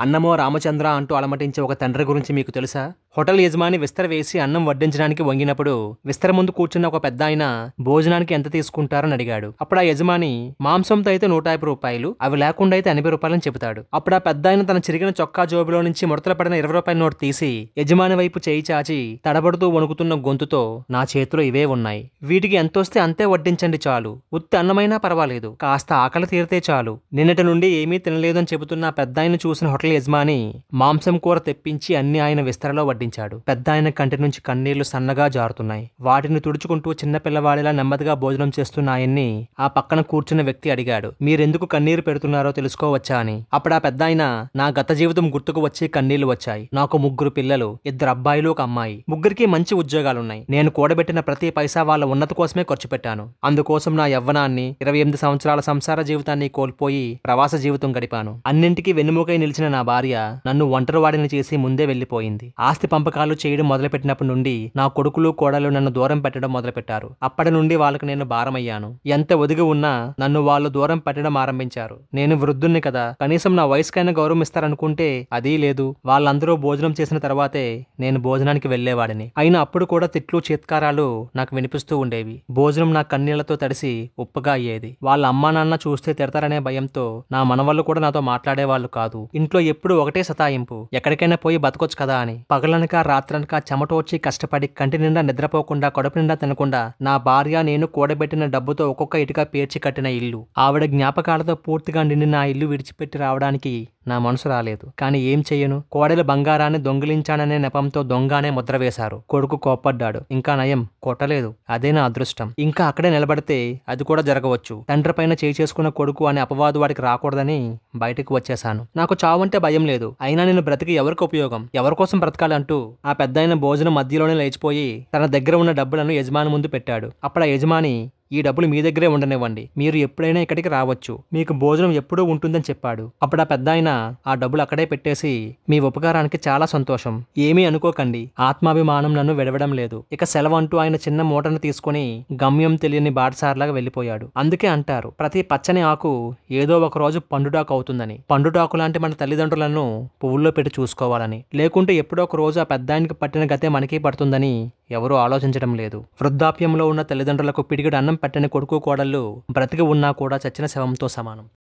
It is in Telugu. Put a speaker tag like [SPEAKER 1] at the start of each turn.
[SPEAKER 1] అన్నమో రామచంద్ర అంటూ అలమటించే ఒక తండ్రి గురించి మీకు తెలుసా? హోటల్ యజమాని విస్తర వేసి అన్నం వడ్డించడానికి వంగినప్పుడు విస్తర ముందు కూర్చున్న ఒక పెద్ద ఆయన భోజనానికి ఎంత తీసుకుంటారని అడిగాడు. అప్పుడు ఆ యజమాని మాంసంతో అయితే 150 రూపాయలు, అవి లేకుండా అయితే 80 రూపాయలని చెబుతాడు. అప్పుడు ఆ పెద్ద ఆయన తన చిరిగిన చొక్కా జోబులో నుంచి ముడతలు పడిన 20 రూపాయల నోటు తీసి యజమాని వైపు చేయి చాచి తడబడుతూ వణుకుతున్న గొంతుతో, నా చేతిలో ఇవే ఉన్నాయి, వీటికి ఎంతొస్తే అంతే వడ్డించండి చాలు, ఉత్తి అన్నమైనా పర్వాలేదు, కాస్త ఆకలి తీరితే చాలు, నిన్నటి నుండి ఏమీ తినలేదు అని చెబుతున్న పెద్ద ఆయన చూసిన హోటల్ యజమాని మాంసం కూర తెప్పించి అన్ని ఆయన విస్తరలో వడ్డించాడు. పెద్ద ఆయన కంటి నుంచి కన్నీళ్లు సన్నగా జారుతున్నాయి. వాటిని తుడుచుకుంటూ చిన్న పిల్లవాడిలా నెమ్మదిగా భోజనం చేస్తున్న ఆయన్ని ఆ పక్కన కూర్చున్న వ్యక్తి అడిగాడు, మీరెందుకు కన్నీరు పెడుతున్నారో తెలుసుకోవచ్చా అని. అప్పుడు ఆ పెద్ద ఆయన, నా గత జీవితం గుర్తుకు వచ్చి కన్నీళ్లు వచ్చాయి. నాకు 3 పిల్లలు, 2 అబ్బాయిలు, 1 అమ్మాయి. ముగ్గురికి మంచి ఉద్యోగాలున్నాయి. నేను కూడబెట్టిన ప్రతి పైసా వాళ్ళ ఉన్నతి కోసమే ఖర్చు పెట్టాను. అందుకోసం నా యవ్వనాన్ని, 28 సంవత్సరాల సంసార జీవితాన్ని కోల్పోయి ప్రవాస జీవితం గడిపాను. అన్నింటికీ వెన్నుముకై నిలిచిన నా భార్య నన్ను ఒంటరివాడిని చేసి ముందే వెళ్లిపోయింది. ఆస్తి పంపకాలు చేయడం మొదలుపెట్టినప్పటి నుండి నా కొడుకులు కోడలు నన్ను దూరం పెట్టడం మొదలుపెట్టారు. అప్పటి నుండి వాళ్ళకు నేను భారమయ్యాను. ఎంత ఒదిగి ఉన్నా నన్ను వాళ్ళు దూరం పెట్టడం ఆరంభించారు. నేను వృద్ధుణ్ణి కదా, కనీసం నా వయసుకైనా గౌరవం ఇస్తారనుకుంటే అదీ లేదు. వాళ్ళందరూ భోజనం చేసిన తర్వాతే నేను భోజనానికి వెళ్లేవాడిని. అయినా అప్పుడు కూడా తిట్లు, చీత్కారాలు నాకు వినిపిస్తూ ఉండేవి. భోజనం నా కన్నీళ్లతో తడిసి ఉప్పగా అయ్యేది. వాళ్ళ అమ్మా నాన్న చూస్తే తిడతారనే భయంతో నా మనవళ్ళు కూడా నాతో మాట్లాడేవాళ్ళు కాదు. ఇంట్లో ఎప్పుడు ఒకటే సతాయింపు, ఎక్కడికైనా పోయి బతకొచ్చు కదా అని. పగలనక రాత్రనక చెమటోడ్చి కష్టపడి కంటి నిండా నిద్రపోకుండా, కడుపు నిండా తినకుండా నా భార్య నేను కూడబెట్టిన డబ్బుతో ఒక్కొక్క ఇటుక పేర్చి కట్టిన ఇల్లు, ఆవిడ జ్ఞాపకాలతో పూర్తిగా నిండిన ఆ ఇల్లు విడిచిపెట్టి రావడానికి నా మనసు రాలేదు. కానీ ఏం చెయ్యను, కోడెల బంగారాన్ని దొంగిలించాననే నెపంతో దొంగానే ముద్ర వేశారు. కొడుకు కోప్పడ్డాడు. ఇంకా నయం, కొట్టలేదు. అదే నా అదృష్టం. ఇంకా అక్కడే నిలబడితే అది కూడా జరగవచ్చు. తండ్రి పైన చేయి చేసుకున్న కొడుకు అనే అపవాదు వాడికి రాకూడదని బయటకు వచ్చేశాను. నాకు చావంటే భయం లేదు. అయినా నేను బ్రతికి ఎవరికి ఉపయోగం, ఎవరికోసం బ్రతకాలంటూ ఆ పెద్దాయన భోజనం మధ్యలోనే లేచిపోయి తన దగ్గర ఉన్న డబ్బులను యజమాని ముందు పెట్టాడు. అప్పుడు ఆ యజమాని, ఈ డబ్బులు మీ దగ్గరే ఉండనివ్వండి, మీరు ఎప్పుడైనా ఇక్కడికి రావచ్చు, మీకు భోజనం ఎప్పుడూ ఉంటుందని చెప్పాడు. అప్పుడు ఆ పెద్దాయన ఆ డబ్బులు అక్కడే పెట్టేసి, మీ ఉపకారానికి చాలా సంతోషం, ఏమీ అనుకోకండి, ఆత్మాభిమానం నన్ను విడవడం లేదు, ఇక సెలవు అంటూ ఆయన చిన్న మూటను తీసుకుని గమ్యం తెలియని బాటసార్లాగా వెళ్లిపోయాడు. అందుకే అంటారు, ప్రతి పచ్చని ఆకు ఏదో ఒక రోజు పండుటాకు అవుతుందని. పండుటాకు లాంటి మన తల్లిదండ్రులను పువ్వుల్లో పెట్టి చూసుకోవాలని, లేకుంటే ఎప్పుడో ఒక రోజు ఆ పెద్దాయనికి పట్టిన గతే మనకి పడుతుందని ఎవరూ ఆలోచించడం లేదు. వృద్ధాప్యంలో ఉన్న తల్లిదండ్రులకు పిడికిడు అన్నం పెట్టని కొడుకు కోడళ్ళు బ్రతికి ఉన్నా కూడా చచ్చిన శవంతో సమానం.